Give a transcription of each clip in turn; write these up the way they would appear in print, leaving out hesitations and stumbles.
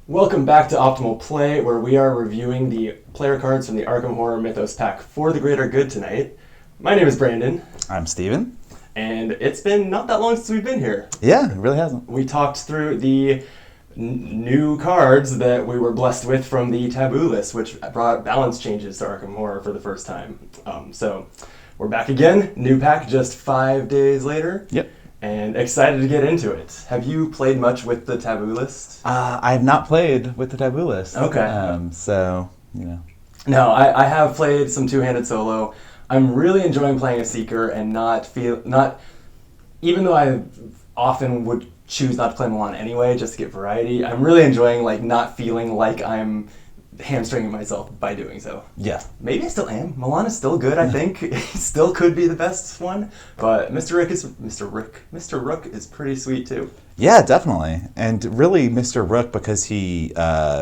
Welcome back to Optimal Play, where we are reviewing the player cards from the Arkham Horror Mythos Pack for the greater good tonight. My name is Brandon. I'm Steven. And it's been not that long since we've been here. Yeah, it really hasn't. We talked through the new cards that we were blessed with from the taboo list, which brought balance changes to Arkham Horror for the first time. So we're back again, new pack just 5 days later. Yep. And excited to get into it. Have you played much with the taboo list? I have not played with the taboo list. Okay. So, you know. No, I have played some two-handed solo. I'm really enjoying playing a Seeker and not even though I often would choose not to play Milan anyway, just to get variety, I'm really enjoying not feeling like I'm hamstringing myself by doing so. Yeah. Maybe I still am. Milan is still good, I think. He still could be the best one, but Mr. Rook is pretty sweet too. Yeah, definitely. And really, Mr. Rook, because he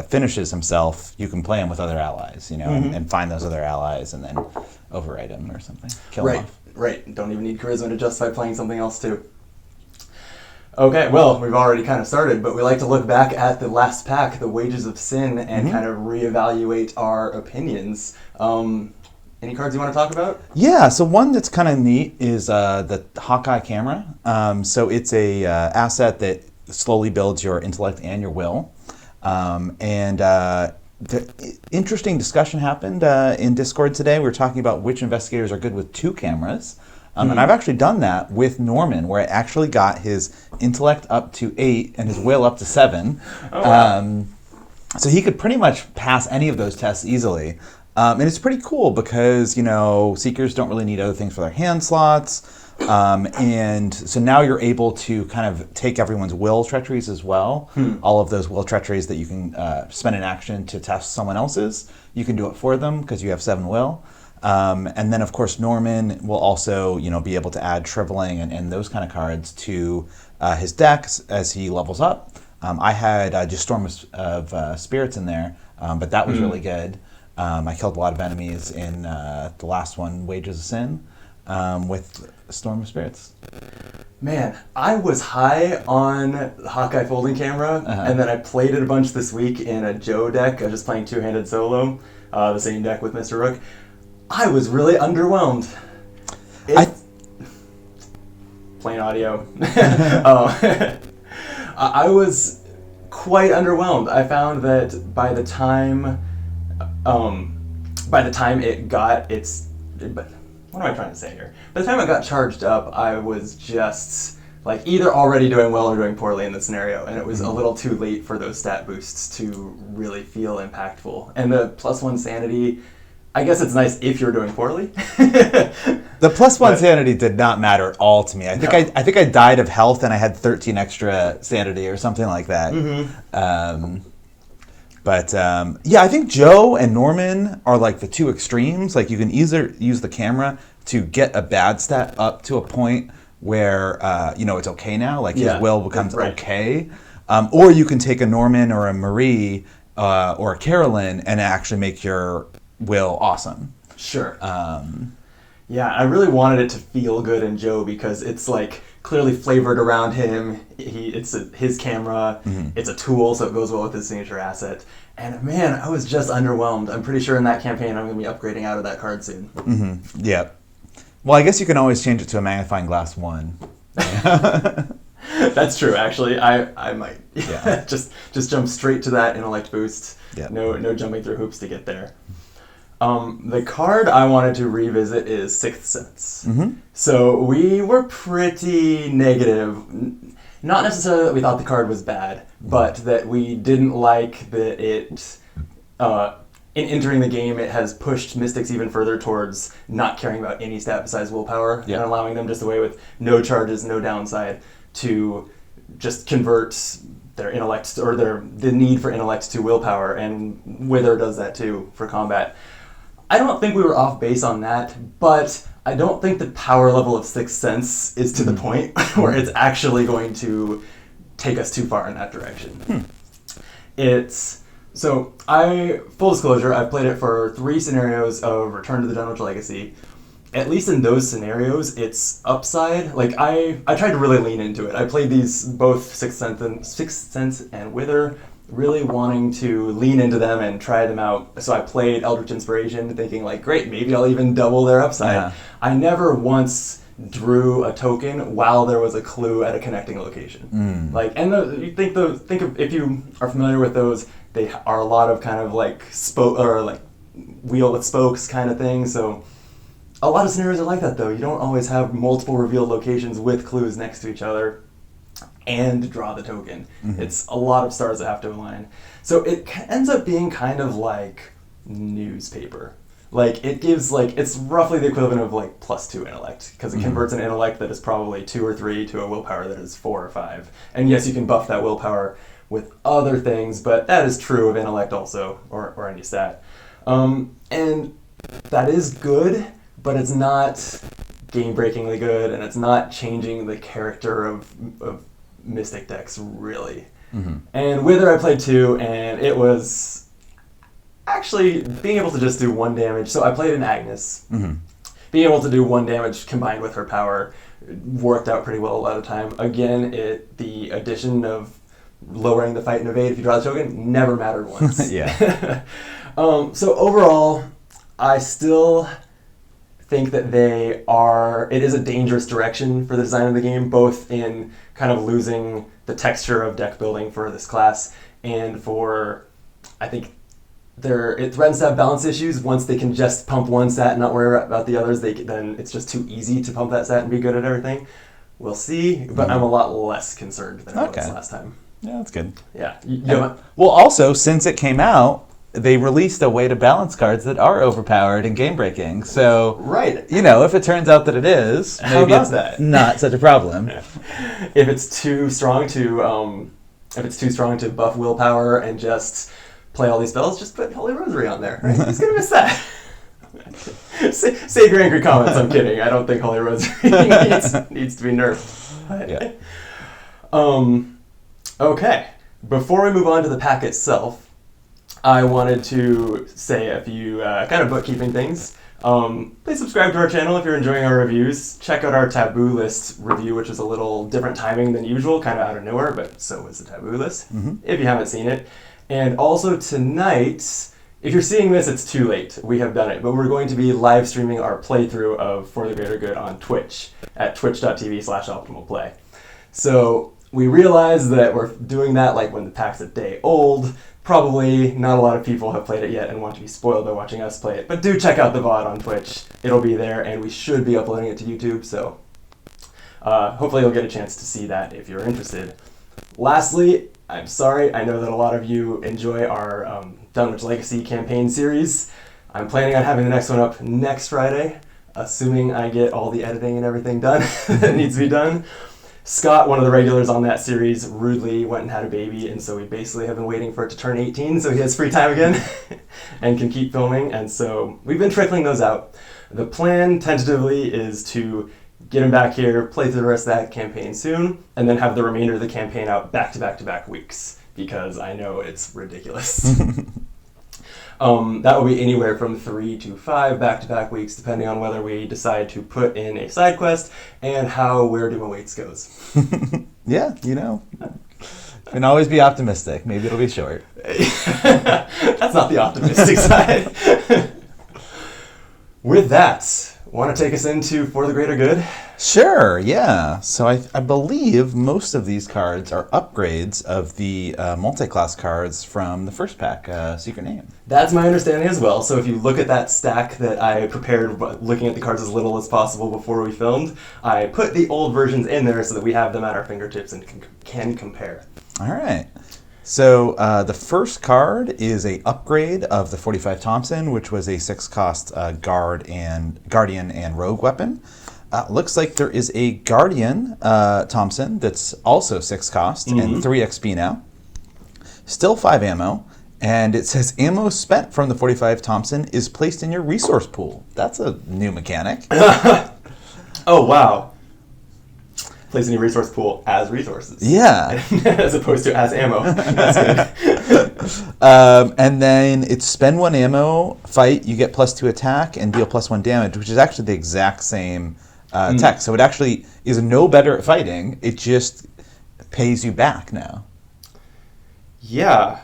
finishes himself, you can play him with other allies, you know, and find those other allies and then override him or something. Kill him off. Right. Don't even need charisma to justify playing something else too. Okay, well, we've already kind of started, but we like to look back at the last pack, the Wages of Sin, and kind of reevaluate our opinions. Any cards you want to talk about? Yeah, so one that's kind of neat is the Hawkeye Camera. So it's a asset that slowly builds your intellect and your will. The interesting discussion happened in Discord today. We were talking about which investigators are good with two cameras. And I've actually done that with Norman, where I actually got his intellect up to 8 and his will up to 7. Oh, wow. So he could pretty much pass any of those tests easily. And it's pretty cool because, you know, Seekers don't really need other things for their hand slots. And so now you're able to kind of take everyone's will treacheries as well. All of those will treacheries that you can spend an action to test someone else's. You can do it for them because you have 7 will. And then, of course, Norman will also, you know, be able to add Shriveling and those kind of cards to his decks as he levels up. I had just Storm of Spirits in there, but that was really good. I killed a lot of enemies in the last one, Wages of Sin, with Storm of Spirits. Man, I was high on the Hawkeye folding camera, and then I played it a bunch this week in a Joe deck. I was just playing two-handed solo, the same deck with Mr. Rook. I was really underwhelmed. Plain audio. I was quite underwhelmed. I found that by the time it got its... What am I trying to say here? By the time it got charged up, I was just either already doing well or doing poorly in the scenario, and it was a little too late for those stat boosts to really feel impactful. And the +1 sanity... I guess it's nice if you're doing poorly. The +1 sanity did not matter at all to me. I think I died of health and I had 13 extra sanity or something like that. Yeah, I think Joe and Norman are like the two extremes. Like you can either use the camera to get a bad stat up to a point where it's okay now, like his will becomes okay, or you can take a Norman or a Marie or a Carolyn and actually make your will awesome. Sure. Yeah, I really wanted it to feel good in Joe because it's clearly flavored around him. It's his camera. It's a tool, so it goes well with his signature asset. And man, I was just underwhelmed. I'm pretty sure in that campaign I'm going to be upgrading out of that card soon. Yeah. Well, I guess you can always change it to a magnifying glass 1. That's true, actually. I might. Yeah. just jump straight to that intellect boost. Yeah. No jumping through hoops to get there. The card I wanted to revisit is Sixth Sense. So we were pretty negative. Not necessarily that we thought the card was bad, but that we didn't like that it, in entering the game, it has pushed Mystics even further towards not caring about any stat besides willpower and allowing them just away with no charges, no downside to just convert their intellect or the need for intellect to willpower, and Wither does that too for combat. I don't think we were off base on that, but I don't think the power level of Sixth Sense is to the point where it's actually going to take us too far in that direction. Full disclosure, I've played it for 3 scenarios of Return to the Dunwich Legacy. At least in those scenarios, it's upside. I tried to really lean into it. I played these both Sixth Sense and Wither really wanting to lean into them and try them out. So I played Eldritch Inspiration thinking like, great, maybe I'll even double their upside. Yeah. I never once drew a token while there was a clue at a connecting location. Like, and you think of, if you are familiar with those, they are a lot of kind of like wheel with spokes kind of thing. So a lot of scenarios are like that though. You don't always have multiple revealed locations with clues next to each other and draw the token. It's a lot of stars that have to align. So it ends up being kind of like newspaper. Like it gives it's roughly the equivalent of like +2 intellect, because it converts an intellect that is probably 2 or 3 to a willpower that is 4 or 5. And yes, you can buff that willpower with other things, but that is true of intellect also, or any stat. And that is good, but it's not game-breakingly good, and it's not changing the character of Mystic decks, really. And Wither I played 2, and it was actually being able to just do 1 damage. So I played an Agnes. Being able to do 1 damage combined with her power worked out pretty well a lot of time. Again, the addition of lowering the fight and evade if you draw the token never mattered once. Yeah. So overall, I still think that it is a dangerous direction for the design of the game, both in kind of losing the texture of deck building for this class, and for, I think, it threatens to have balance issues. Once they can just pump one stat and not worry about the others, then it's just too easy to pump that stat and be good at everything. We'll see, but I'm a lot less concerned than I was last time. Yeah, that's good. Yeah. Well, also, since it came out, they released a way to balance cards that are overpowered and game-breaking. So, right. If it turns out that it is, maybe it's not such a problem. If it's too strong to buff willpower and just play all these spells, just put Holy Rosary on there. Right? Who's gonna miss that? Save your angry comments. I'm kidding. I don't think Holy Rosary needs to be nerfed. But, yeah. Okay. Before we move on to the pack itself, I wanted to say a few kind of bookkeeping things. Please subscribe to our channel if you're enjoying our reviews. Check out our taboo list review, which is a little different timing than usual, kind of out of nowhere, but so is the taboo list, if you haven't seen it. And also tonight, if you're seeing this, it's too late. We have done it, but we're going to be live streaming our playthrough of For the Greater Good on Twitch at twitch.tv/optimalplay. So we realize that we're doing that like when the pack's a day old. Probably not a lot of people have played it yet and want to be spoiled by watching us play it, but do check out the VOD on Twitch. It'll be there, and we should be uploading it to YouTube, so hopefully you'll get a chance to see that if you're interested. Lastly, I'm sorry, I know that a lot of you enjoy our Dunwich Legacy campaign series. I'm planning on having the next one up next Friday, assuming I get all the editing and everything done that needs to be done. Scott, one of the regulars on that series, rudely went and had a baby, and so we basically have been waiting for it to turn 18 so he has free time again and can keep filming, and so we've been trickling those out. The plan, tentatively, is to get him back here, play through the rest of that campaign soon, and then have the remainder of the campaign out back-to-back-to-back weeks, because I know it's ridiculous. That will be anywhere from 3 to 5 back-to-back weeks, depending on whether we decide to put in a side quest and how Where Doom Awaits goes. Yeah, can always be optimistic. Maybe it'll be short. That's not the optimistic side. With that, want to take us into For the Greater Good? Sure, yeah. So I believe most of these cards are upgrades of the multi-class cards from the first pack, Secret Name. That's my understanding as well. So if you look at that stack that I prepared, looking at the cards as little as possible before we filmed, I put the old versions in there so that we have them at our fingertips and can compare. All right. So the first card is a upgrade of the 45 Thompson, which was a 6-cost Guardian and Rogue weapon. Looks like there is a Guardian Thompson that's also 6-cost and 3 XP now. Still 5 ammo. And it says ammo spent from the 45 Thompson is placed in your resource pool. That's a new mechanic. Oh, wow. Place in your resource pool as resources. Yeah. As opposed to as ammo. That's good. And then it's spend 1 ammo, fight, you get +2 attack, and deal +1 damage, which is actually the exact same tech. So it actually is no better at fighting. It just pays you back now. Yeah,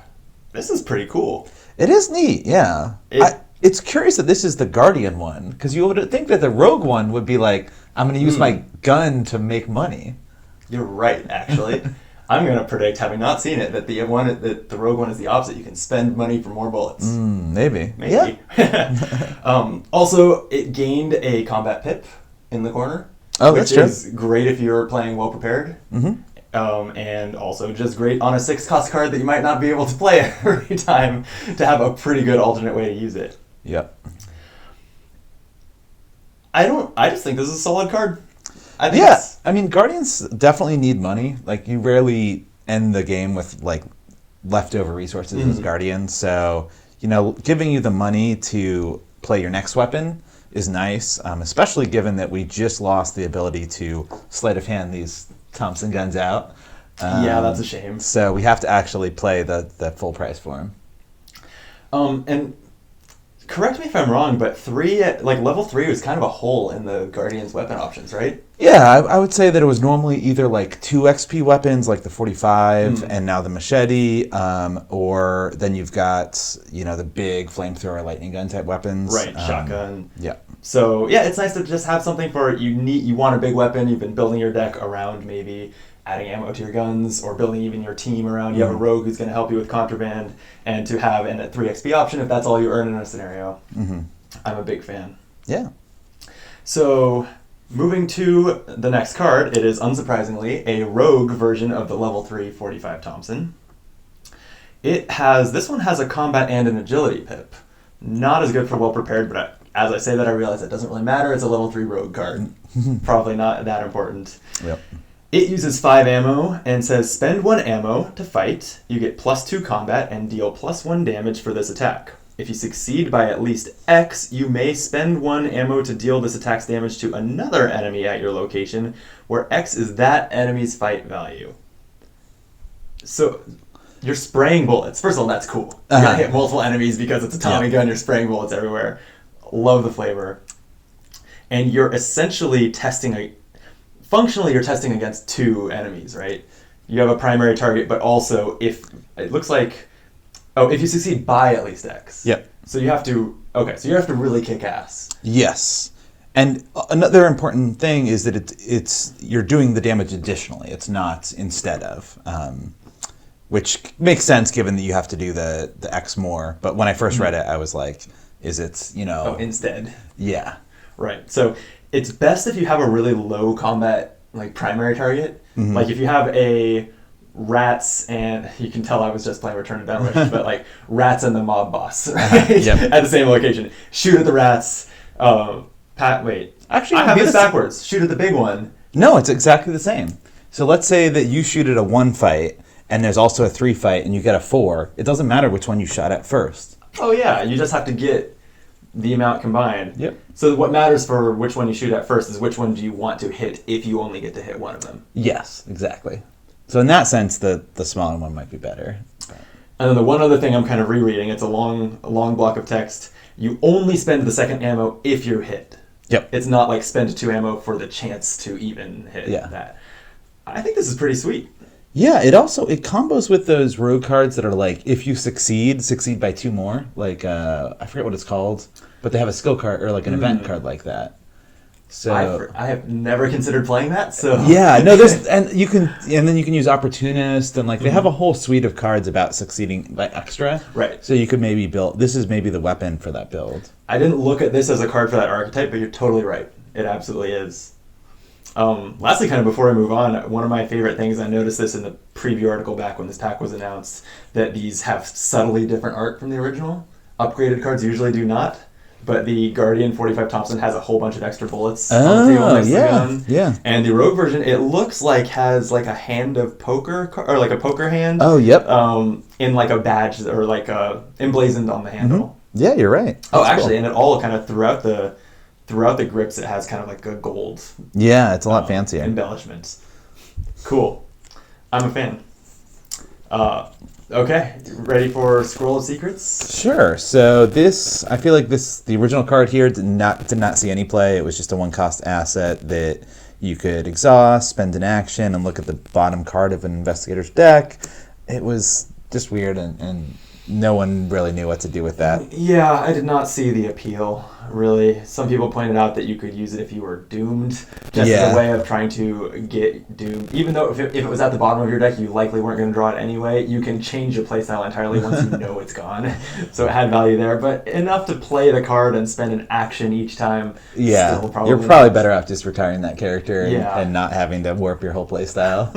this is pretty cool. It is neat, yeah. It's curious that this is the Guardian one, because you would think that the Rogue one would be like, I'm going to use my gun to make money. You're right, actually. I'm going to predict, having not seen it, that the Rogue one is the opposite. You can spend money for more bullets. Maybe. Maybe. Yeah. Also, it gained a combat pip in the corner. Oh, that's true. Which is great if you're playing well prepared. And also just great on a 6-cost card that you might not be able to play every time to have a pretty good alternate way to use it. Yep. I just think this is a solid card. I mean, Guardians definitely need money. Like, you rarely end the game with, like, leftover resources as Guardians. So, giving you the money to play your next weapon is nice, especially given that we just lost the ability to sleight of hand these Thompson guns out. Yeah, that's a shame. So we have to actually play the full price for them. And correct me if I'm wrong, but level 3 was kind of a hole in the Guardian's weapon options, right? Yeah, I would say that it was normally either like 2 XP weapons, like the 45, and now the machete, or then you've got, the big flamethrower lightning gun type weapons. Right, shotgun. Yeah. So, yeah, it's nice to just have something for you want a big weapon, you've been building your deck around maybe adding ammo to your guns, or building even your team around. You have a rogue who's going to help you with contraband, and to have a 3 XP option if that's all you earn in a scenario. I'm a big fan. Yeah. So, moving to the next card, it is unsurprisingly a rogue version of the level 3 45 Thompson. This one has a combat and an agility pip. Not as good for well prepared, but as I say that, I realize it doesn't really matter. It's a level 3 rogue card. Probably not that important. Yep. It uses 5 ammo and says spend 1 ammo to fight. You get +2 combat and deal +1 damage for this attack. If you succeed by at least X, you may spend 1 ammo to deal this attack's damage to another enemy at your location, where X is that enemy's fight value. So, you're spraying bullets. First of all, that's cool. You're gonna hit multiple enemies because it's a Tommy gun, you're spraying bullets everywhere. Love the flavor. And you're essentially functionally you're testing against 2 enemies, right? You have a primary target, but also if you succeed by at least X. Yep. So you have to really kick ass. Yes. And another important thing is that you're doing the damage additionally. It's not instead of, which makes sense given that you have to do the X more. But when I first read it, I was like, is it, instead. Yeah. Right. So it's best if you have a really low combat primary target. Like if you have a rats, and you can tell I was just playing Return to Dunwich, but rats and the mob boss, right? At the same location. Shoot at the rats. Actually, I have this backwards. Shoot at the big one. No, it's exactly the same. So let's say that you shoot at a 1 fight, and there's also a 3 fight, and you get a 4. It doesn't matter which one you shot at first. Oh yeah, you just have to get the amount combined. Yep. So what matters for which one you shoot at first is which one do you want to hit if you only get to hit one of them. Yes, exactly. So in that sense, the smaller one might be better. And then the one other thing I'm kind of rereading, it's a long block of text. You only spend the second ammo if you're hit. Yep. It's not spend 2 ammo for the chance to even hit that. I think this is pretty sweet. Yeah, it combos with those rogue cards that are if you succeed by 2 more. I forget what it's called, but they have a skill card or an event card like that. So I have never considered playing that. So yeah, no, and then you can use Opportunist, and they have a whole suite of cards about succeeding by extra. Right. So you could maybe this is maybe the weapon for that build. I didn't look at this as a card for that archetype, but you're totally right. It absolutely is. Lastly, kind of before I move on, one of my favorite things, I noticed this in the preview article back when this pack was announced, that these have subtly different art from the original. Upgraded cards usually do not, but the Guardian 45 Thompson has a whole bunch of extra bullets on the table next to the gun. Yeah. And the Rogue version, it looks has a hand of poker, or a poker hand. Oh, yep. In a badge, or emblazoned on the handle. Yeah, you're right. That's actually, cool. And it all kind of throughout the grips, it has kind of a gold. Yeah, it's a lot fancier. Embellishments. Cool. I'm a fan. Okay, ready for Scroll of Secrets? Sure. So I feel like the original card here did not see any play. It was just a 1-cost asset that you could exhaust, spend an action, and look at the bottom card of an investigator's deck. It was just weird, and no one really knew what to do with that. Yeah, I did not see the appeal, really. Some people pointed out that you could use it if you were doomed, just as a way of trying to get doomed. Even though if it was at the bottom of your deck, you likely weren't going to draw it anyway, you can change your playstyle entirely once you know it's gone. So it had value there, but enough to play the card and spend an action each time. Yeah, you're probably better off just retiring that character and not having to warp your whole playstyle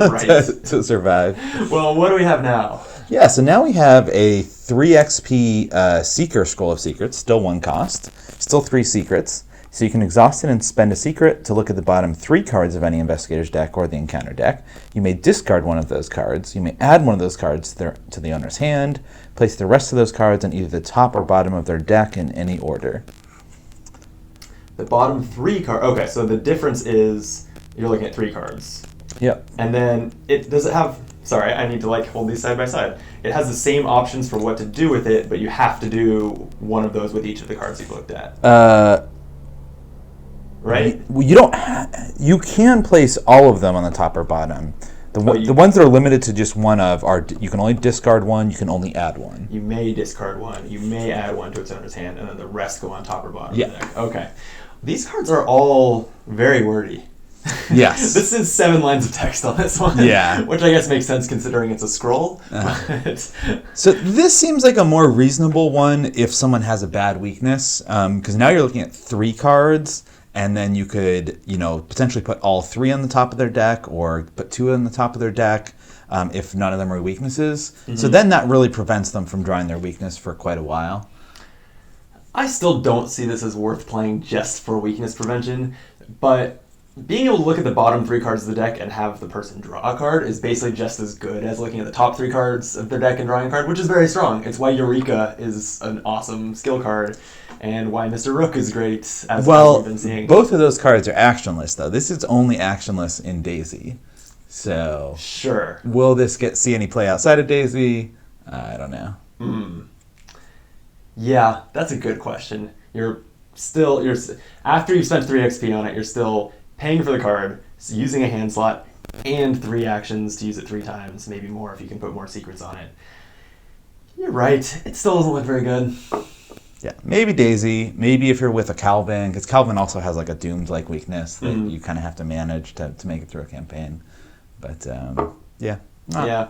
to survive. Well, what do we have now? Yeah, so now we have a 3 XP Seeker Scroll of Secrets, still 1 cost, still 3 secrets. So you can exhaust it and spend a secret to look at the bottom 3 cards of any investigator's deck or the encounter deck. You may discard one of those cards. You may add one of those cards to the owner's hand, place the rest of those cards on either the top or bottom of their deck in any order. The bottom 3 cards. Okay, so the difference is you're looking at 3 cards. Yep. And then does it have... Sorry, I need to hold these side by side. It has the same options for what to do with it, but you have to do one of those with each of the cards you've looked at. Right? You can place all of them on the top or bottom. The ones that are limited to just one are you can only discard one, you can only add one. You may discard one, you may add one to its owner's hand, and then the rest go on top or bottom of the deck. Okay. These cards are all very wordy. Yes. This is 7 lines of text on this one. Yeah. Which I guess makes sense considering it's a scroll. So this seems like a more reasonable one if someone has a bad weakness, because now you're looking at 3 cards, and then you could, potentially put all 3 on the top of their deck, or put 2 on the top of their deck, if none of them are weaknesses. Mm-hmm. So then that really prevents them from drawing their weakness for quite a while. I still don't see this as worth playing just for weakness prevention, but being able to look at the bottom 3 cards of the deck and have the person draw a card is basically just as good as looking at the top 3 cards of their deck and drawing a card, which is very strong. It's why Eureka is an awesome skill card, and why Mr. Rook is great, as we've been seeing. Both of those cards are actionless, though. This is only actionless in Daisy. So, sure. Will this see any play outside of Daisy? I don't know. Yeah, that's a good question. You're after you've spent 3 XP on it, you're still paying for the card, so using a hand slot, and 3 actions to use it 3 times, maybe more if you can put more secrets on it. You're right. It still doesn't look very good. Yeah, maybe Daisy. Maybe if you're with a Calvin, because Calvin also has a doomed weakness that you kind of have to manage to make it through a campaign. But yeah. Yeah.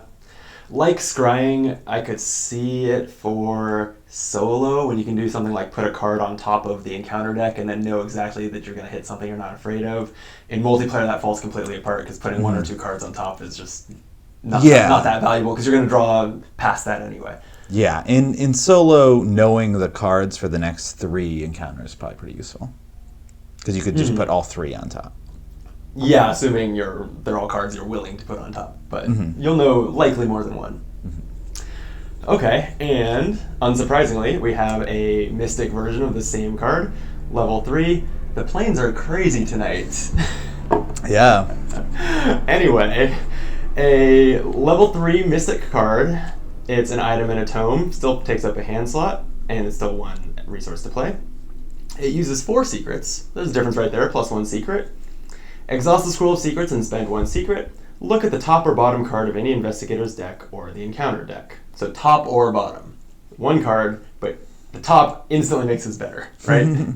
Like scrying, I could see it for solo when you can do something like put a card on top of the encounter deck and then know exactly that you're going to hit something you're not afraid of. In multiplayer, that falls completely apart because putting 1 or 2 cards on top is just not that valuable because you're going to draw past that anyway. Yeah, in solo, knowing the cards for the next 3 encounters is probably pretty useful because you could just put all 3 on top. Yeah, assuming they're all cards you're willing to put on top, but you'll know likely more than 1. Okay, and unsurprisingly, we have a Mystic version of the same card, level 3. The planes are crazy tonight. Yeah. Anyway, a level 3 Mystic card. It's an item in a tome, still takes up a hand slot, and it's still 1 resource to play. It uses 4 secrets. There's a difference right there, plus 1 secret. Exhaust the Scroll of Secrets and spend 1 secret. Look at the top or bottom card of any investigator's deck or the encounter deck. So top or bottom. 1 card, but the top instantly makes it better, right?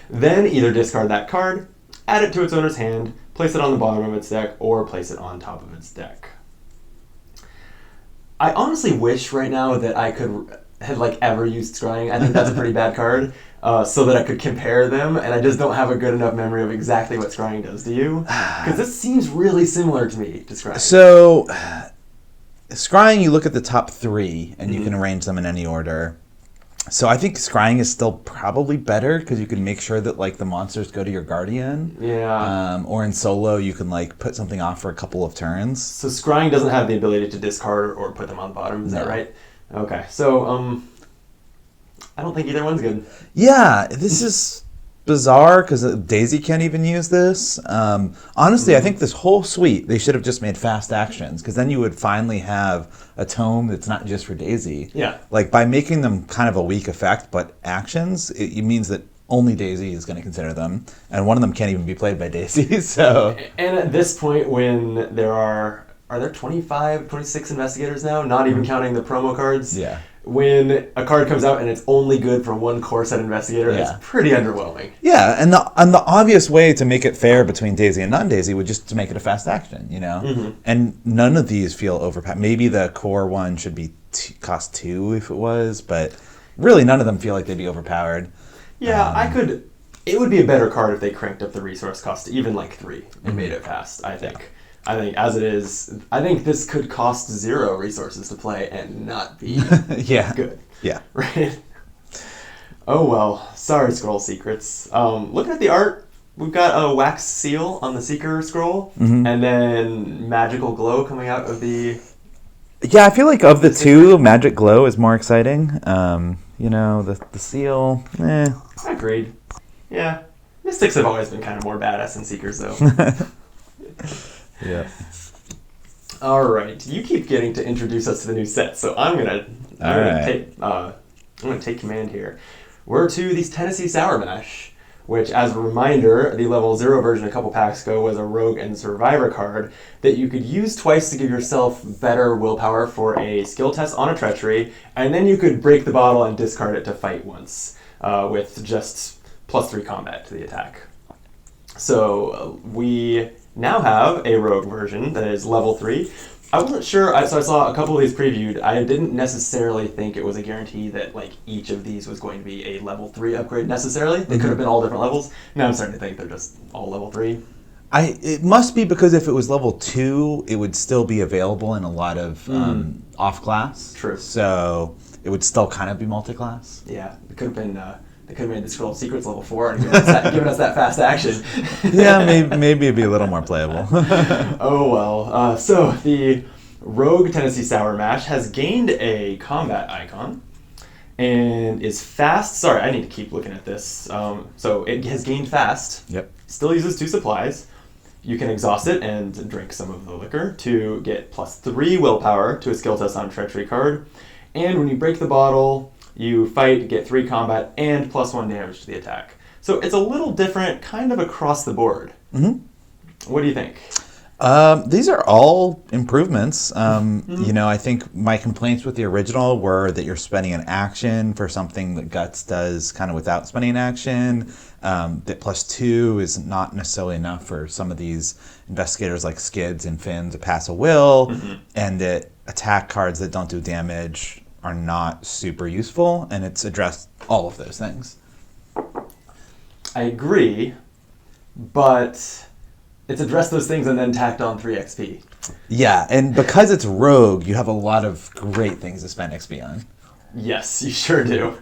Then either discard that card, add it to its owner's hand, place it on the bottom of its deck, or place it on top of its deck. I honestly wish right now that I had ever used scrying. I think that's a pretty bad card. So that I could compare them, and I just don't have a good enough memory of exactly what scrying does to you. Because this seems really similar to me to scrying. So, scrying, you look at the top 3, and you can arrange them in any order. So I think scrying is still probably better, because you can make sure that the monsters go to your guardian. Yeah. Or in solo, you can put something off for a couple of turns. So scrying doesn't have the ability to discard or put them on the bottom, is that right? Okay, so, I don't think either one's good. Yeah, this is bizarre because Daisy can't even use this. Honestly, I think this whole suite, they should have just made fast actions because then you would finally have a tome that's not just for Daisy. Yeah. By making them kind of a weak effect, but actions, it means that only Daisy is going to consider them, and one of them can't even be played by Daisy. So. And at this point, when there are are there 25, 26 investigators now? Not even counting the promo cards. Yeah. When a card comes out and it's only good for one core set investigator, it's pretty underwhelming. Yeah, and the obvious way to make it fair between Daisy and non-Daisy would just to make it a fast action, you know? Mm-hmm. And none of these feel overpowered. Maybe the core one should be cost 2 if it was, but really none of them feel like they'd be overpowered. Yeah, it would be a better card if they cranked up the resource cost to even like 3 and made it fast, I think. Yeah. I think as it is, I think this could cost 0 resources to play and not be good. Yeah. Right? Oh well, sorry Scroll Secrets. Looking at the art, we've got a wax seal on the Seeker scroll, and then magical glow coming out of the... Yeah, I feel like of the two, Magic Glow is more exciting. You know, the seal, Agreed. Yeah. Mystics have always been kind of more badass than Seekers, though. Yeah. All right. You keep getting to introduce us to the new set, so I'm gonna take command here. We're to these Tennessee Sour Mash, which, as a reminder, the level 0 version a couple packs ago was a Rogue and Survivor card that you could use twice to give yourself better willpower for a skill test on a Treachery, and then you could break the bottle and discard it to fight once, with just +3 combat to the attack. So we now have a Rogue version that is level 3. I wasn't sure, so I saw a couple of these previewed. I didn't necessarily think it was a guarantee that like each of these was going to be a level 3 upgrade necessarily. They could have been all different levels. Now I'm starting to think they're just all level 3. It must be because if it was level 2, it would still be available in a lot of off-class. True. So it would still kind of be multi-class. Yeah, it could have been... They could have made the Scroll of Secrets level 4 and given us that fast action. Yeah, maybe it'd be a little more playable. Oh, well. So the Rogue Tennessee Sour Mash has gained a combat icon and is fast. Sorry, I need to keep looking at this. So it has gained fast. Yep. Still uses 2 supplies. You can exhaust it and drink some of the liquor to get +3 willpower to a skill test on a Treachery card. And when you break the bottle... You fight, get 3 combat, and +1 damage to the attack. So it's a little different, kind of across the board. Mm-hmm. What do you think? These are all improvements. You know, I think my complaints with the original were that you're spending an action for something that Guts does kind of without spending an action. That +2 is not necessarily enough for some of these investigators like Skids and Finn to pass a will, and that attack cards that don't do damage are not super useful, and it's addressed all of those things. I agree, but it's addressed those things and then tacked on 3 XP. Yeah, and because it's Rogue, you have a lot of great things to spend XP on. Yes, you sure do.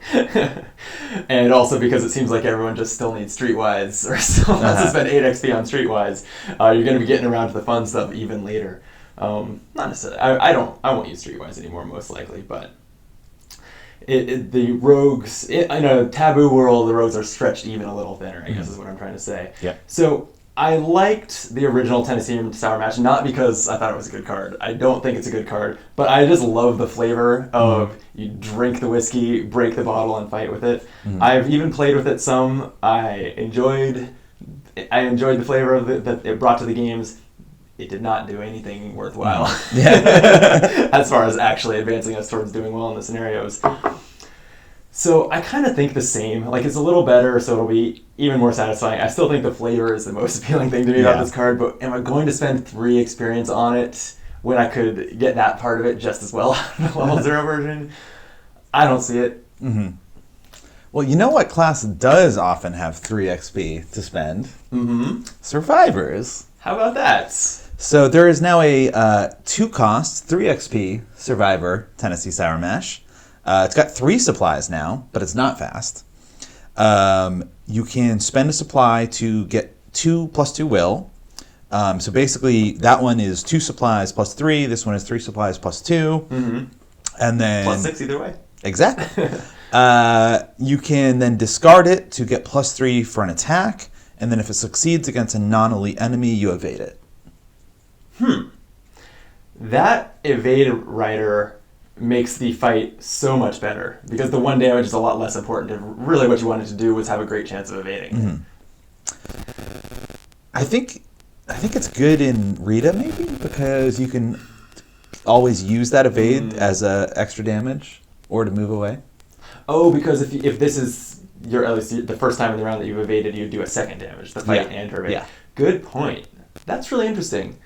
And also because it seems like everyone just still needs Streetwise, or still wants to spend 8 XP on Streetwise, you're going to be getting around to the fun stuff even later. Not necessarily. I won't use Streetwise anymore, most likely, but... the rogues, in a taboo world, the rogues are stretched even a little thinner, I guess is what I'm trying to say. Yeah. So I liked the original Tennessee Sour Mash, not because I thought it was a good card. I don't think it's a good card, but I just love the flavor of you drink the whiskey, break the bottle, and fight with it. I've even played with it some. I enjoyed the flavor of it that it brought to the games. It did not do anything worthwhile as far as actually advancing us towards doing well in the scenarios. So I kind of think the same. Like, it's a little better, so it'll be even more satisfying. I still think the flavor is the most appealing thing to me about this card, but am I going to spend 3 experience on it when I could get that part of it just as well out of the level 0 version? I don't see it. Mm-hmm. Well, you know what class does often have 3 XP to spend? Mm-hmm. Survivors. How about that? So there is now a 2-cost, 3 XP Survivor Tennessee Sour Mash. It's got 3 supplies now, but it's not fast. You can spend a supply to get 2 +2 will. So basically, that one is 2 supplies +3. This one is 3 supplies +2. Mm-hmm. And then +6 either way. Exactly. You can then discard it to get +3 for an attack. And then if it succeeds against a non-elite enemy, you evade it. That evade rider makes the fight so much better, because the 1 damage is a lot less important. Really what you wanted to do was have a great chance of evading. I think I think it's good in Rita, maybe, because you can always use that evade as a extra damage or to move away. Oh, because if this is at least the first time in the round that you've evaded, you do a second damage, the fight and her evade. Yeah. Good point. That's really interesting.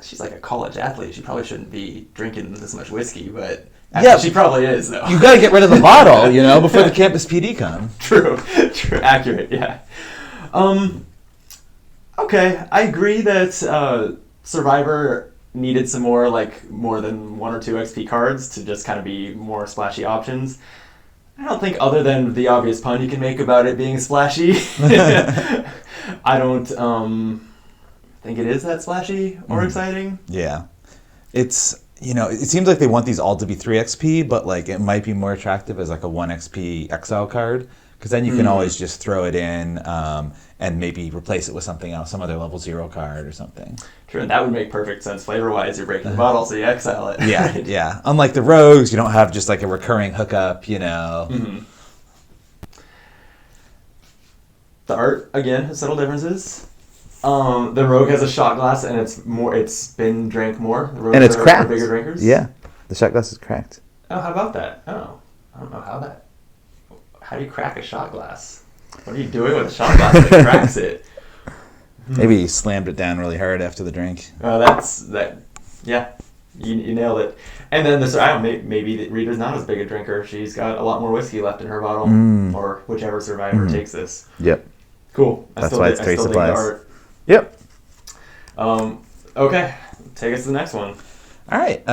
She's like a college athlete. She probably shouldn't be drinking this much whiskey, but she probably is, though. You got to get rid of the bottle, before the campus PD come. True, accurate, yeah. Okay, I agree that Survivor needed some more than 1 or 2 XP cards to just kind of be more splashy options. I don't think, other than the obvious pun you can make about it being splashy, I don't think it is that splashy or exciting. Yeah. It's, it seems like they want these all to be 3 XP, but it might be more attractive as a 1 XP exile card, because then you can always just throw it in and maybe replace it with something else, some other level 0 card or something. True, and that would make perfect sense flavor-wise. You're breaking the bottle, so you exile it. Yeah, right? yeah. Unlike the rogues, you don't have just a recurring hookup, Mm-hmm. The art, again, has subtle differences. The rogue has a shot glass, and it's been drank more. The rogues and it's cracked. Are bigger drinkers. Yeah, the shot glass is cracked. Oh, how about that? Oh, I don't know how do you crack a shot glass? What are you doing with a shot glass that cracks it? Maybe he slammed it down really hard after the drink. Oh, yeah, you nailed it. And then maybe Rita's not as big a drinker. She's got a lot more whiskey left in her bottle, or whichever survivor takes this. Yep. Cool. That's why it's 3 supplies. Dig the art. Yep. Okay, take us to the next one. All right,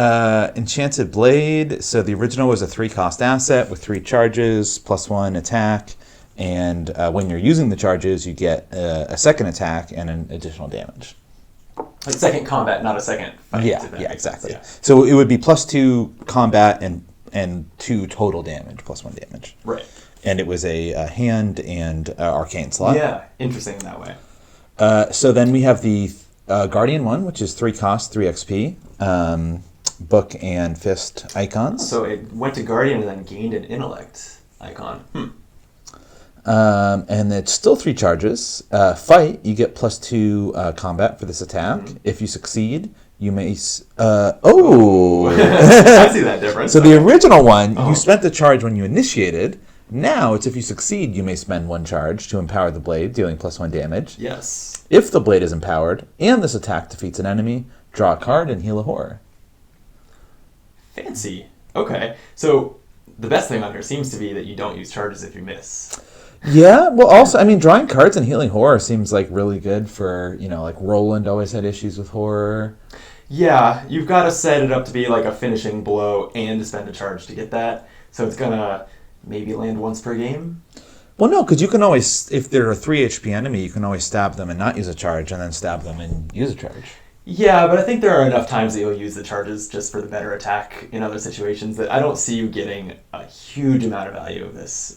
Enchanted Blade. So the original was a 3-cost asset with 3 charges, +1 attack, and when you're using the charges, you get a second attack and an additional damage. A second combat, not a second fight. Yeah, exactly. Yeah. So it would be +2 combat and 2 total damage, +1 damage. Right. And it was a hand and arcane slot. Yeah, interesting in that way. So then we have the Guardian one, which is 3 cost, 3 XP, book and fist icons. So it went to Guardian and then gained an intellect icon. And it's still 3 charges. Fight, you get +2 combat for this attack. If you succeed, you may... I see that difference. So the original one, you spent the charge when you initiated. Now, it's if you succeed, you may spend 1 charge to empower the blade, dealing +1 damage. Yes. If the blade is empowered, and this attack defeats an enemy, draw a card and heal a horror. Fancy. Okay. So the best thing on here seems to be that you don't use charges if you miss. Yeah, well also, drawing cards and healing horror seems really good for, Roland always had issues with horror. Yeah, you've got to set it up to be a finishing blow and to spend a charge to get that. So it's going to maybe land once per game? Well, no, because you can always, if they're a 3 HP enemy, you can always stab them and not use a charge, and then stab them and use a charge. Yeah, but I think there are enough times that you'll use the charges just for the better attack in other situations that I don't see you getting a huge amount of value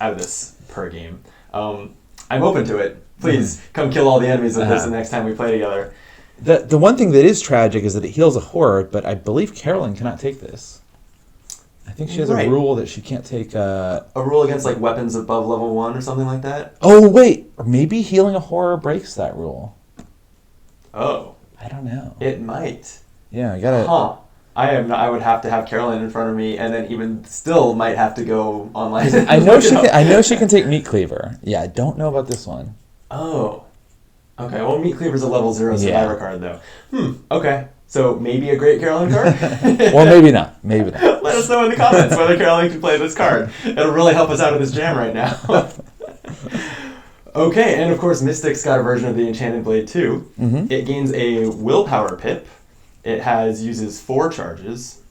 out of this per game. I'm open to it. Please come kill all the enemies with this the next time we play together. The one thing that is tragic is that it heals a horror, but I believe Carolyn cannot take this. I think she has a rule that she can't take a rule against weapons above level 1 or something like that. Oh wait, or maybe healing a horror breaks that rule. Oh, I don't know. It might. Yeah, I gotta. Huh. I would have to have Carolyn in front of me, and then even still might have to go online. I know she can. I know she can take Meat Cleaver. Yeah, I don't know about this one. Oh. Okay. Well, Meat Cleaver's a level 0 survivor card, though. Okay. So maybe a great Carolyn card? Well, maybe not. Maybe not. Let us know in the comments whether Carolyn can play this card. It'll really help us out of this jam right now. Okay, and of course Mystic's got a version of the Enchanted Blade too. It gains a willpower pip. It uses 4 charges.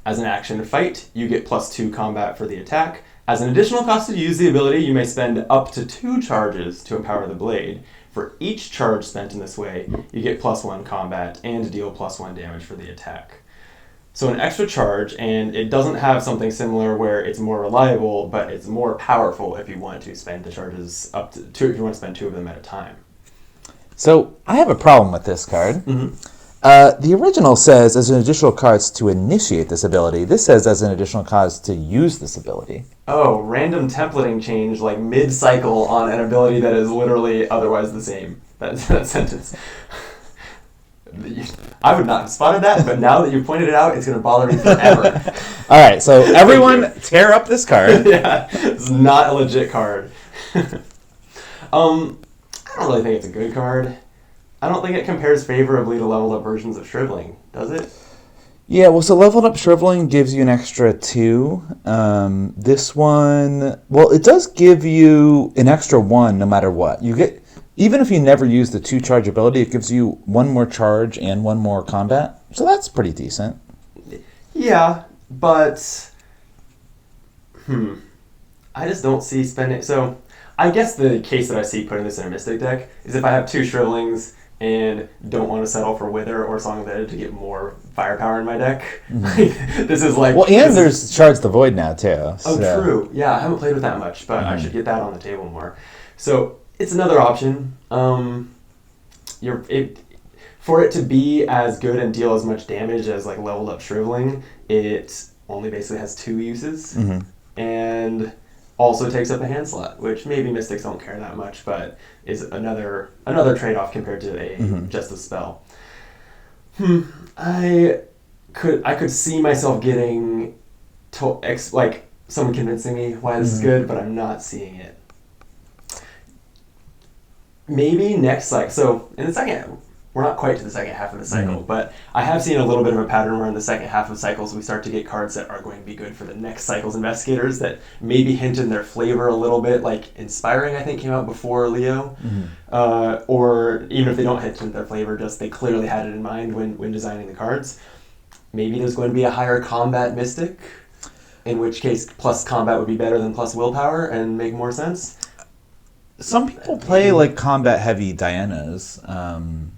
As an action to fight, you get +2 combat for the attack. As an additional cost to use the ability, you may spend up to 2 charges to empower the blade. For each charge spent in this way, you get +1 combat and deal +1 damage for the attack. So an extra charge, and it doesn't have something similar where it's more reliable, but it's more powerful if you want to spend the charges up to 2, if you want to spend 2 of them at a time. So I have a problem with this card. The original says as an additional cost to initiate this ability. This says as an additional cost to use this ability. Oh, random templating change mid-cycle on an ability that is literally otherwise the same. that sentence. I would not have spotted that, but now that you pointed it out, it's going to bother me forever. All right, so everyone tear up this card. Yeah, it's not a legit card. I don't really think it's a good card. I don't think it compares favorably to leveled up versions of Shriveling, does it? Yeah, well, so leveled up Shriveling gives you an extra 2. This one, well, it does give you an extra 1 no matter what. You get, even if you never use the 2 charge ability, it gives you 1 more charge and 1 more combat. So that's pretty decent. Yeah, but I just don't see spending. So I guess the case that I see putting this in a Mystic deck is if I have 2 Shrivelings and don't want to settle for Wither or Song of the Dead to get more firepower in my deck. Mm-hmm. This is like... Well, and there's Shards the Void now, too. Oh, true. Yeah, I haven't played with that much, but I should get that on the table more. So it's another option. For it to be as good and deal as much damage as like leveled up Shriveling, it only basically has 2 uses. Mm-hmm. And also takes up a hand slot, which maybe Mystics don't care that much, but is another trade-off compared to a just a spell. I could see myself getting like someone convincing me why this is good, but I'm not seeing it. Maybe next cycle. So in the second, we're not quite to the second half of the cycle, but I have seen a little bit of a pattern where in the second half of cycles we start to get cards that are going to be good for the next cycle's investigators that maybe hint in their flavor a little bit, like Inspiring I think came out before Leo, or even if they don't hint in their flavor, just they clearly had it in mind when designing the cards. Maybe there's going to be a higher combat Mystic, in which case plus combat would be better than plus willpower and make more sense. Some people play like combat heavy Dianas.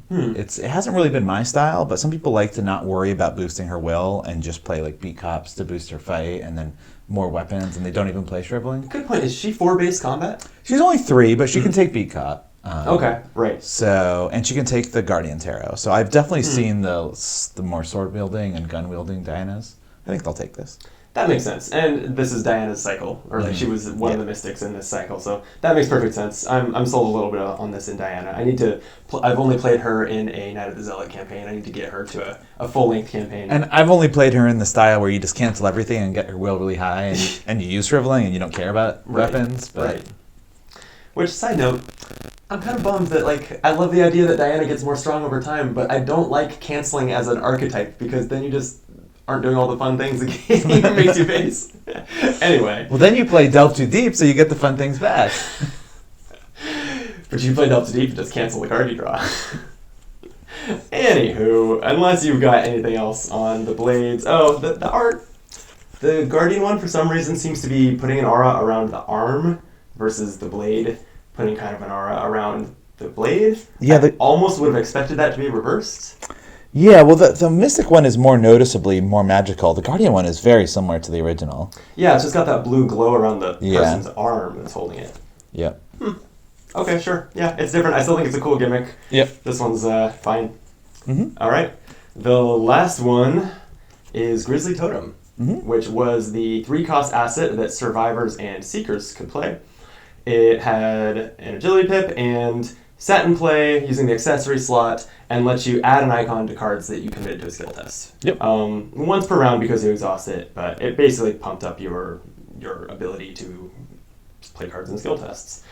It hasn't really been my style, but some people like to not worry about boosting her will and just play like beat cops to boost her fight and then more weapons, and they don't even play Shriveling. Good point. Is she 4 base combat? She's only 3, but she can take beat cop. Okay, right. So, and she can take the Guardian Tarot. So I've definitely seen the more sword wielding and gun wielding Dianas. I think they'll take this. That makes sense. And this is Diana's cycle, or like she was one of the Mystics in this cycle, so that makes perfect sense. I'm sold a little bit on this in Diana. I need to... I've only played her in a Night of the Zealot campaign. I need to get her to a full-length campaign. And I've only played her in the style where you just cancel everything and get your will really high, and you use Shriveling and you don't care about weapons. But... Right. Which, side note, I'm kind of bummed that, like, I love the idea that Diana gets more strong over time, but I don't like canceling as an archetype, because then you just aren't doing all the fun things the game makes you face. Anyway. Well, then you play Delve Too Deep, so you get the fun things back. But you play Delve Too Deep and just cancel the card you draw. Anywho, unless you've got anything else on the blades. Oh, the art. The Guardian one, for some reason, seems to be putting an aura around the arm versus the blade, putting kind of an aura around the blade. Yeah, I almost would have expected that to be reversed. Yeah, well, the Mystic one is more noticeably more magical. The Guardian one is very similar to the original. Yeah, it's just got that blue glow around the person's arm that's holding it. Yep. Okay, sure. Yeah, it's different. I still think it's a cool gimmick. Yep. This one's fine. All right. The last one is Grizzly Totem, which was the 3-cost asset that survivors and seekers could play. It had an agility pip and sat in play using the accessory slot and lets you add an icon to cards that you committed to a skill test. Yep. Once per round because you exhaust it, but it basically pumped up your ability to play cards in skill tests.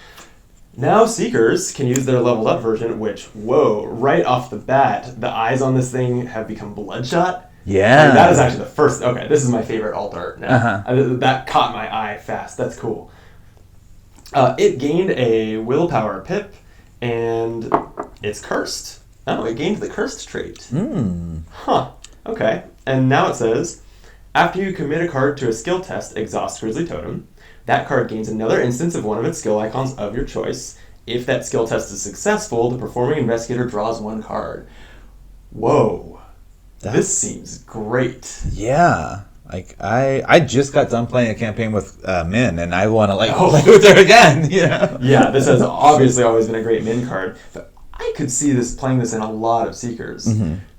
Now Seekers can use their leveled up version, which, whoa, right off the bat, the eyes on this thing have become bloodshot. Yeah. Like, that is actually the first... Okay, this is my favorite alt art now. That caught my eye fast. That's cool. It gained a willpower pip, and it's cursed. Oh, it gained the cursed trait. Huh. Okay. And now it says, after you commit a card to a skill test, exhaust Grizzly Totem. That card gains another instance of one of its skill icons of your choice. If that skill test is successful, the performing investigator draws 1 card. Whoa. This seems great. Yeah. Like, I just got done playing a campaign with Min, and I want to, play with her again, you know? Yeah, this has obviously always been a great Min card. But I could see playing this in a lot of Seekers.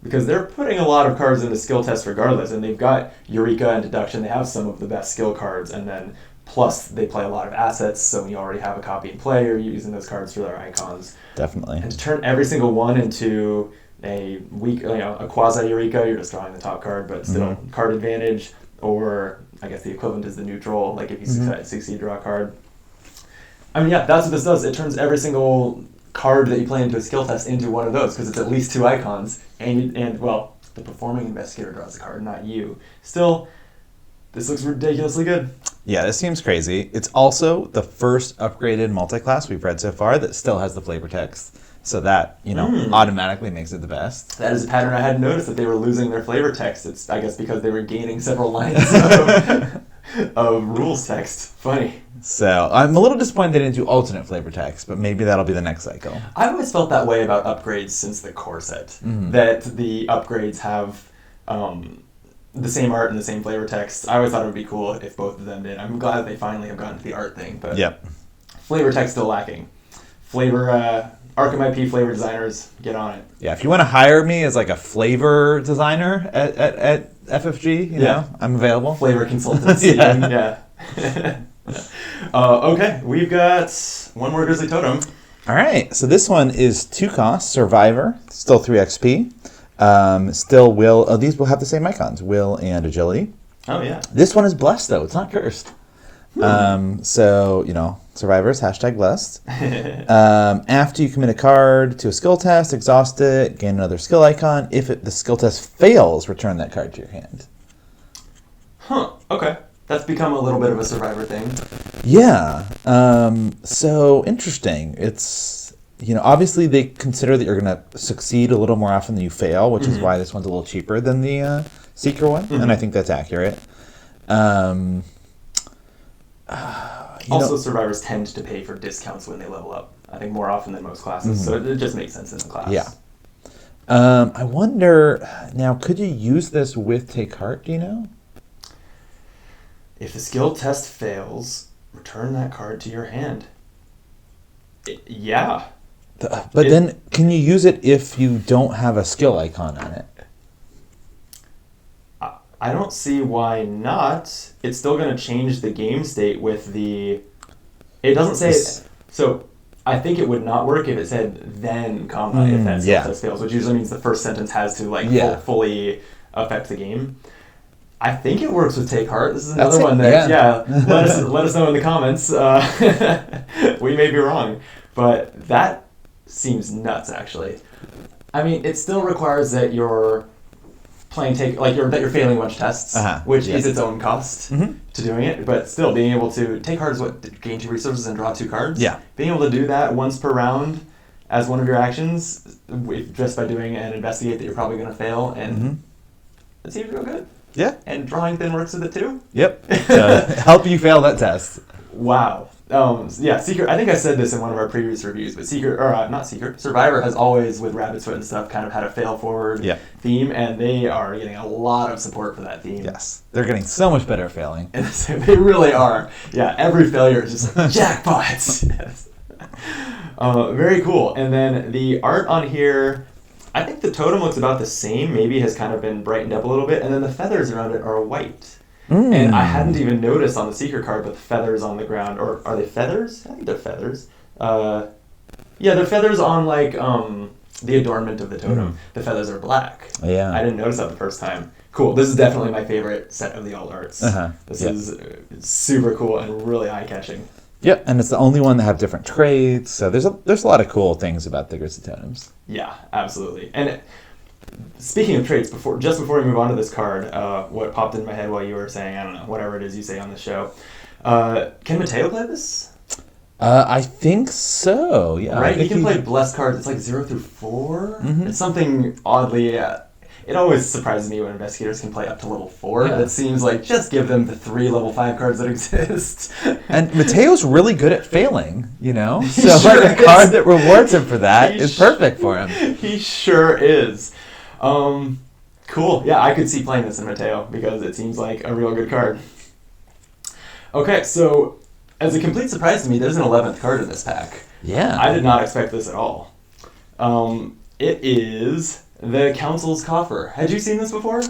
Because they're putting a lot of cards into skill tests regardless, and they've got Eureka and Deduction. They have some of the best skill cards, and then Plus, they play a lot of assets, so when you already have a copy in play, you're using those cards for their icons. Definitely. And to turn every single one into a weak, a quasi Eureka, you're just drawing the top card, but still card advantage, or I guess the equivalent is the neutral, like if you succeed to draw a card. I mean, yeah, that's what this does. It turns every single card that you play into a skill test into one of those, because it's at least 2 icons, and well, the performing investigator draws the card, not you. Still, this looks ridiculously good. Yeah, this seems crazy. It's also the first upgraded multi-class we've read so far that still has the flavor text. So that, automatically makes it the best. That is a pattern I hadn't noticed, that they were losing their flavor text. It's, I guess, because they were gaining several lines of rules text. Funny. So I'm a little disappointed they didn't do alternate flavor text, but maybe that'll be the next cycle. I've always felt that way about upgrades since the core set, that the upgrades have the same art and the same flavor text. I always thought it would be cool if both of them did. I'm glad they finally have gotten to the art thing, but flavor text still lacking. Flavor, Arkham IP flavor designers, get on it. Yeah, if you want to hire me as like a flavor designer at FFG, you know, I'm available. Flavor consultants. Okay, we've got one more Grizzly Totem. All right, so this one is 2 costs, Survivor, still 3 XP. Still will, these will have the same icons, will and agility. Oh, yeah. This one is blessed, though. It's not cursed. So, survivors, #blessed. After you commit a card to a skill test, exhaust it, gain another skill icon. If the skill test fails, return that card to your hand. Huh, okay. That's become a little bit of a survivor thing. Yeah. So, interesting. It's, obviously they consider that you're going to succeed a little more often than you fail, which is why this one's a little cheaper than the Seeker one, and I think that's accurate. Also, survivors tend to pay for discounts when they level up. I think more often than most classes, so it just makes sense in the class. Yeah. I wonder, now, could you use this with Take Heart, do you know? If the skill test fails, return that card to your hand. Yeah. But then, can you use it if you don't have a skill icon on it? I don't see why not. It's still going to change the game state with the... It doesn't say... So, I think it would not work if it said then, comma, if that skill test fails, which usually means the first sentence has to, fully affect the game. I think it works with Take Heart. This is another one that, let us know in the comments. We may be wrong. But that seems nuts, actually. I mean, it still requires that you're playing that you're failing a bunch of tests, which is its own cost to doing it. But still, being able to Take Heart is what, gain 2 resources and draw 2 cards. Yeah. Being able to do that once per round as one of your actions, just by doing an investigate that you're probably going to fail, and it seems real good. Yeah. And drawing thin works with it too. Yep. Help you fail that test. Wow. Seeker, I think I said this in one of our previous reviews, but Survivor has always, with Rabbit's Foot and stuff, kind of had a fail-forward theme, and they are getting a lot of support for that theme. Yes. They're getting so much better at failing. And they really are. Yeah, every failure is just like, jackpots! Yes. Very cool. And then the art on here, I think the totem looks about the same, maybe has kind of been brightened up a little bit, and then the feathers around it are white. And I hadn't even noticed on the Seeker card, but the feathers on the ground, or are they feathers? I think they're feathers. They're feathers on the adornment of the totem. The feathers are black. Yeah. I didn't notice that the first time. Cool. This is definitely my favorite set of the alt arts. This is super cool and really eye-catching. Yep, and it's the only one that have different traits. So there's a lot of cool things about the Grizzly Totems. Yeah, absolutely. And speaking of traits, just before we move on to this card, what popped in my head while you were saying, I don't know, whatever it is you say on the show, can Mateo play this? I think so, yeah. Right, he can play blessed cards. It's like 0 through 4? It's something oddly... it always surprises me when investigators can play up to level 4. Yeah. It seems like just give them the 3 level 5 cards that exist. And Mateo's really good at failing, So a card that rewards him for that is perfect for him. He sure is. Cool. Yeah, I could see playing this in Mateo because it seems like a real good card. Okay, so as a complete surprise to me, there's an 11th card in this pack. Yeah. I did not expect this at all. It is the Council's Coffer. Had you seen this before?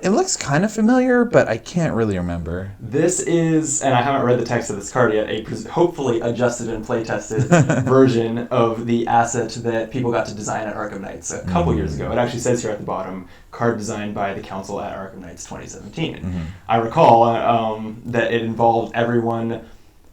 It looks kind of familiar, but I can't really remember. This is, and I haven't read the text of this card yet, a hopefully adjusted and play-tested version of the asset that people got to design at Arkham Knights a couple years ago. It actually says here at the bottom, card designed by the council at Arkham Knights 2017. I recall that it involved everyone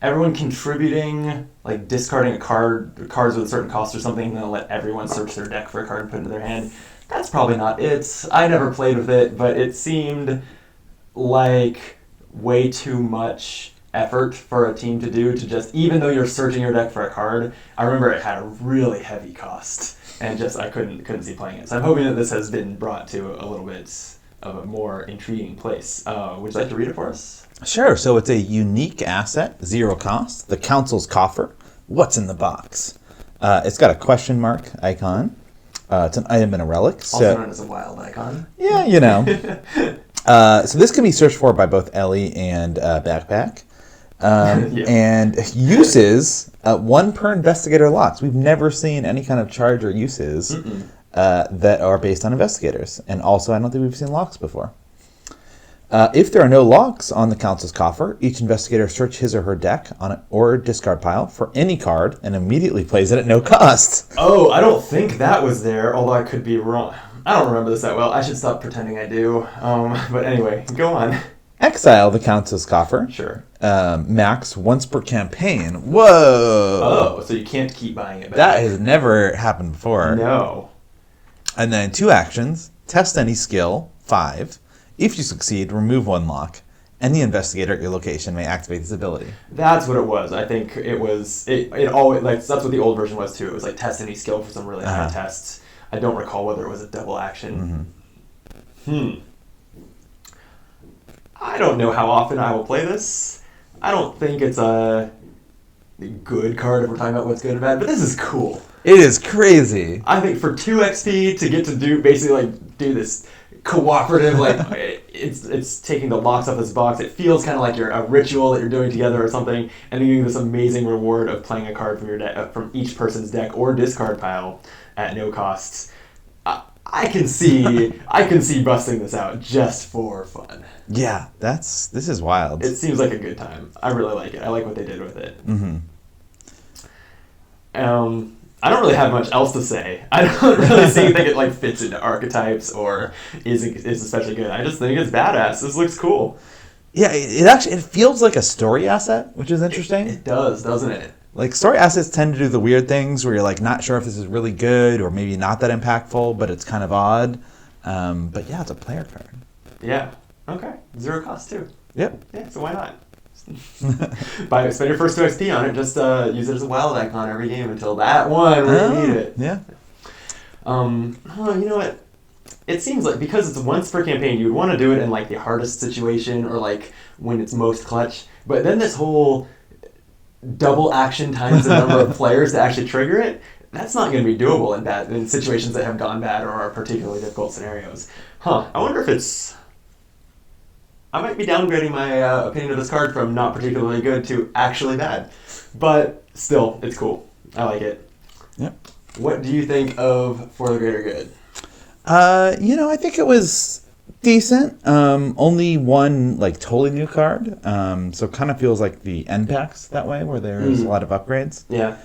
contributing, like discarding cards with a certain cost or something, and then let everyone search their deck for a card and put it into their hand. That's probably not it. I never played with it, but it seemed like way too much effort for a team to do to just, even though you're searching your deck for a card, I remember it had a really heavy cost, and just I couldn't see playing it. So I'm hoping that this has been brought to a little bit of a more intriguing place. Would you like to read it for us? Sure. So it's a unique asset, 0 cost, the council's coffer. What's in the box? It's got a question mark icon. It's an item and a relic. Also known as a wild icon. Yeah, you know. So this can be searched for by both Ellie and Backpack. Yeah. And uses 1 per investigator locks. We've never seen any kind of charge or uses that are based on investigators. And also, I don't think we've seen locks before. If there are no locks on the council's coffer, each investigator search his or her deck or discard pile for any card and immediately plays it at no cost. Oh, I don't think that was there, although I could be wrong. I don't remember this that well. I should stop pretending I do. But anyway, go on. Exile the council's coffer. Sure. Max once per campaign. Whoa! Oh, so you can't keep buying it back. That has never happened before. No. And then 2 actions. Test any skill. 5. If you succeed, remove 1 lock. Any investigator at your location may activate this ability. That's what it was. I think it was. It always, like, that's what the old version was too. It was like test any skill for some really high tests. I don't recall whether it was a double action. I don't know how often I will play this. I don't think it's a good card if we're talking about what's good and bad, but this is cool. It is crazy. I think for 2 XP to get to do this cooperative, like it's taking the locks off this box. It feels kind of like you're a ritual that you're doing together or something, and you're getting this amazing reward of playing a card from your deck, from each person's deck or discard pile at no cost. I can see busting this out just for fun. Yeah, this is wild. It seems like a good time. I really like it. I like what they did with it. I don't really have much else to say. I don't really think it fits into archetypes or is especially good. I just think it's badass. This looks cool. Yeah, it feels like a story asset, which is interesting. It does, doesn't it? Like, story assets tend to do the weird things where you're like not sure if this is really good or maybe not that impactful, but it's kind of odd. But yeah, it's a player card. Yeah. Okay. 0 cost too. Yep. Yeah. So why not? Spend your first 2 XP on it. Just use it as a wild icon every game until that one where you need it. Yeah. You know what? It seems like because it's once per campaign, you would want to do it in like the hardest situation or like when it's most clutch. But then this whole double action times the number of players to actually trigger it, that's not going to be doable in situations that have gone bad or are particularly difficult scenarios. I wonder if it's... I might be downgrading my opinion of this card from not particularly good to actually bad. But still, it's cool. I like it. Yep. What do you think of For the Greater Good? I think it was decent. Only one totally new card. So it kind of feels like the end packs that way, where there's a lot of upgrades. Yeah.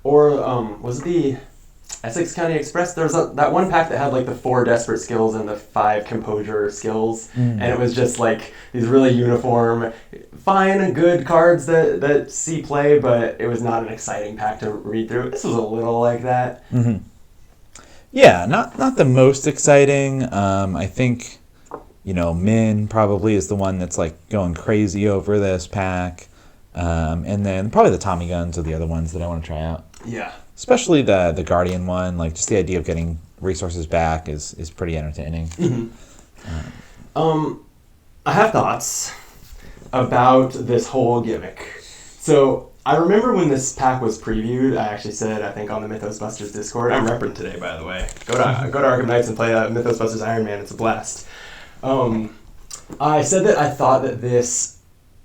Was it the Essex County Express? There was that one pack that had the 4 desperate skills and the 5 composure skills, and it was just these really uniform, fine, good cards that see play, but it was not an exciting pack to read through. This was a little like that. Mm-hmm. Yeah, not the most exciting. I think, Min probably is the one that's going crazy over this pack. And then probably the Tommy guns are the other ones that I want to try out. Yeah. Especially the Guardian one. Just the idea of getting resources back is pretty entertaining. Mm-hmm. I have thoughts about this whole gimmick. So I remember when this pack was previewed, I actually said, I think on the Mythos Busters Discord, I'm repping today, by the way. Go to Arkham Knights and play Mythos Busters Iron Man. It's a blast. I said that I thought that this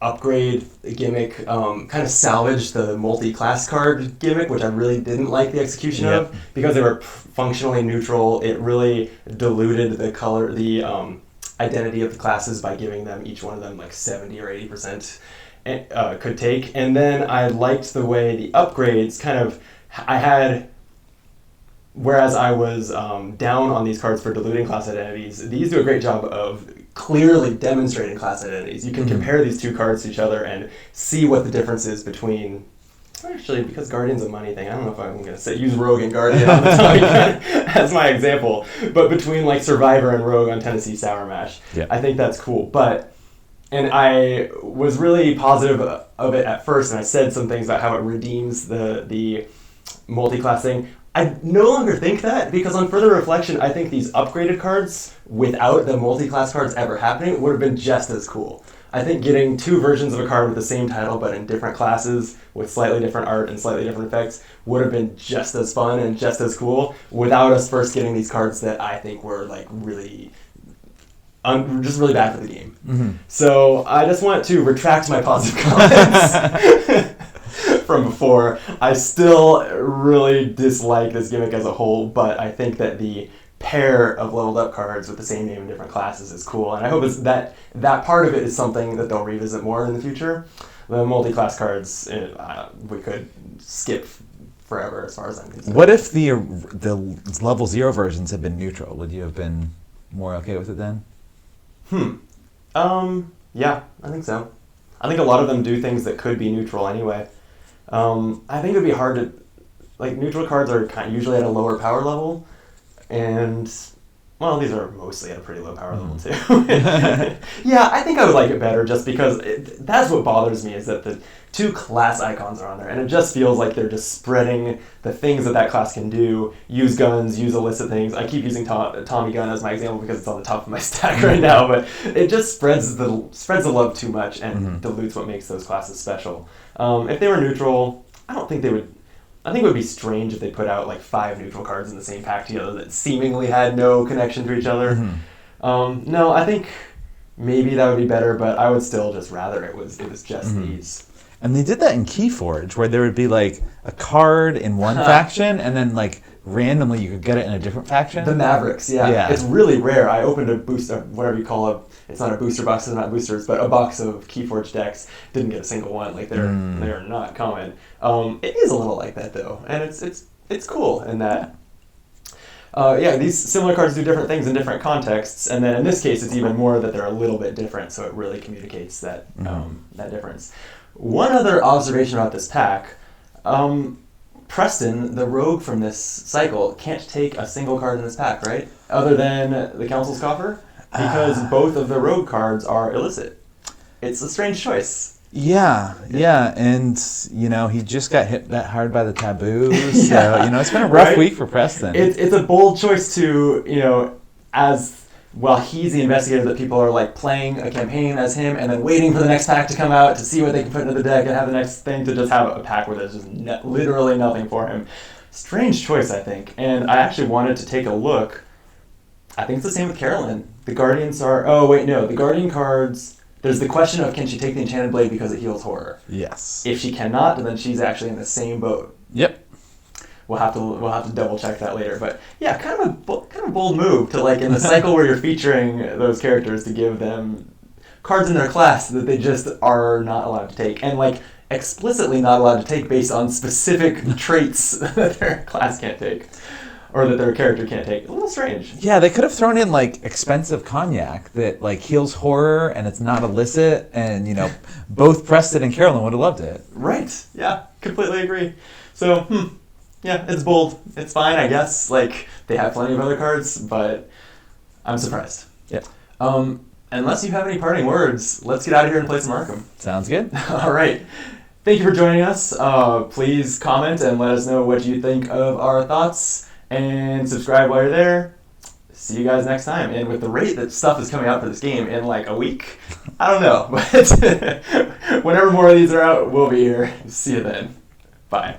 upgrade gimmick kind of salvaged the multi-class card gimmick, which I really didn't like the execution of, because they were functionally neutral. It really diluted the color, the identity of the classes by giving them each one of them like 70 or 80% could take. And then I liked the way the upgrades kind of, whereas I was down on these cards for diluting class identities, these do a great job of clearly demonstrating class identities. You can compare these two cards to each other and see what the difference is between, actually, because Guardian's a money thing, I don't know if I'm going to use Rogue and Guardian on the Tommy gun as my example, but between like Survivor and Rogue on Tennessee Sour Mash, I think that's cool. And I was really positive of it at first, and I said some things about how it redeems the multi-class thing. I no longer think that, because on further reflection, I think these upgraded cards, without the multi-class cards ever happening, would have been just as cool. I think getting two versions of a card with the same title but in different classes with slightly different art and slightly different effects would have been just as fun and just as cool without us first getting these cards that I think were like really just really bad for the game. Mm-hmm. So I just want to retract my positive comments from before. I still really dislike this gimmick as a whole, but I think that the pair of leveled up cards with the same name in different classes is cool, and I hope that part of it is something that they'll revisit more in the future. The multi-class cards, we could skip forever as far as I'm concerned. What if the level 0 versions had been neutral? Would you have been more okay with it then? Yeah, I think so. I think a lot of them do things that could be neutral anyway. I think it would be hard to, like, neutral cards are usually at a lower power level, and, well, these are mostly at a pretty low power level too. Yeah, I think I would like it better just because that's what bothers me, is that the two class icons are on there, and it just feels like they're just spreading the things that class can do, use guns, use illicit things. I keep using Tommy gun as my example because it's on the top of my stack right now, but it just spreads the love too much and dilutes what makes those classes special. If they were neutral, I think it would be strange if they put out like 5 neutral cards in the same pack together that seemingly had no connection to each other. No, I think maybe that would be better, but I would still just rather it was just these. And they did that in Keyforge, where there would be like a card in one faction, and then like randomly you could get it in a different faction. The Mavericks, yeah. It's really rare. I opened a booster, whatever you call it. It's not a booster box, it's not boosters, but a box of Keyforge decks. Didn't get a single one. Like they're not common. It is a little like that though, and it's cool in that. These similar cards do different things in different contexts, and then in this case, it's even more that they're a little bit different, so it really communicates that that difference. One other observation about this pack, Preston, the rogue from this cycle, can't take a single card in this pack, right? Other than the Council's Coffer, because both of the rogue cards are illicit. It's a strange choice. Yeah, and he just got hit that hard by the taboos, so it's been a rough week for Preston. It's a bold choice to, as well, he's the investigator that people are like playing a campaign as him and then waiting for the next pack to come out to see what they can put into the deck and have the next thing, to just have a pack where there's just literally nothing for him. Strange choice, I think. And I actually wanted to take a look. I think it's the same with Carolyn. The Guardians are... Oh, wait, no. The Guardian cards... There's the question of, can she take the Enchanted Blade because it heals horror? Yes. If she cannot, then she's actually in the same boat. Yep. We'll have to double check that later, but yeah, kind of a bold move to, like, in the cycle where you're featuring those characters, to give them cards in their class that they just are not allowed to take, and like explicitly not allowed to take based on specific traits that their class can't take, or that their character can't take. A little strange. Yeah, they could have thrown in like expensive cognac that like heals horror and it's not illicit, and both Preston and Carolyn would have loved it. Right. Yeah, completely agree. So. Yeah, it's bold. It's fine, I guess. Like, they have plenty of other cards, but I'm surprised. Yeah. Unless you have any parting words, let's get out of here and play some Arkham. Sounds good. All right. Thank you for joining us. Please comment and let us know what you think of our thoughts, and subscribe while you're there. See you guys next time. And with the rate that stuff is coming out for this game in like a week, I don't know, but whenever more of these are out, we'll be here. See you then. Bye.